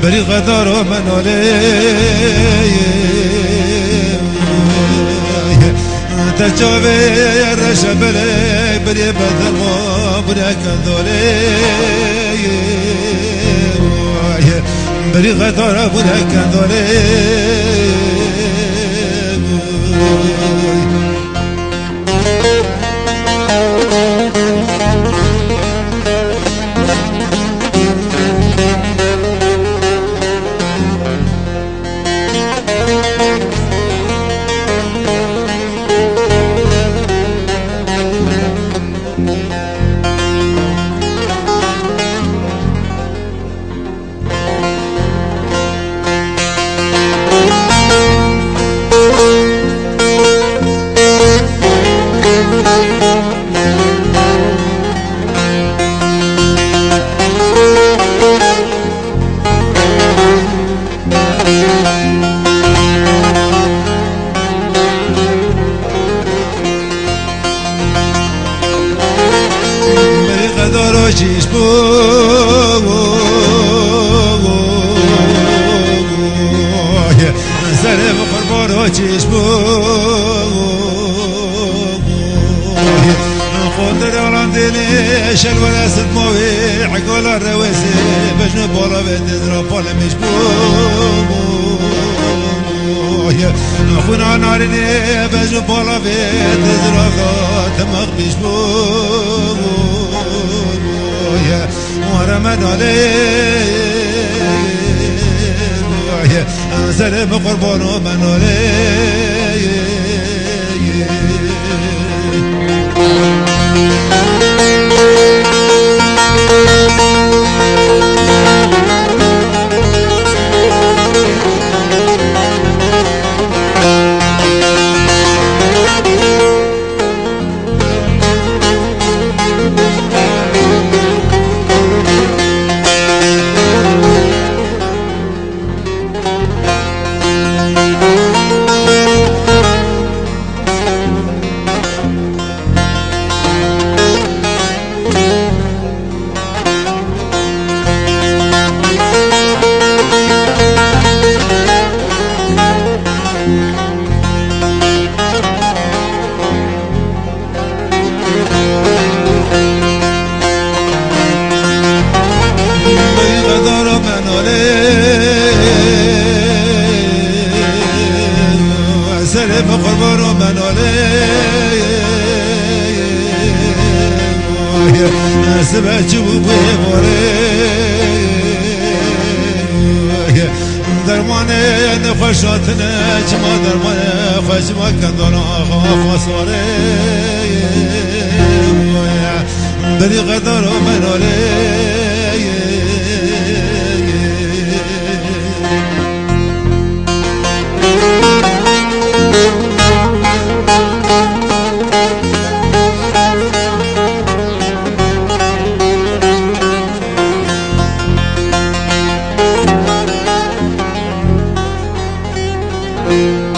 بري غدار ومن علي تجاوي رشبلي بري بدل وبري كندولي بري غدار وبري كندولي جيش بو سلام قربان جيش بو خاطر راندني شل ولا ستموي عقول الرواسي بجنب بالا بندرا بالا مش بو خونا نارني بجنب بالا بندرا دماغ مش بو ورمضان عليه سلام قربان من عليه سلام قربان من عليه سبع جبوب درمان نخشاتنا جما درمان خشما كندانا خاصاره بري غدار من عليه you.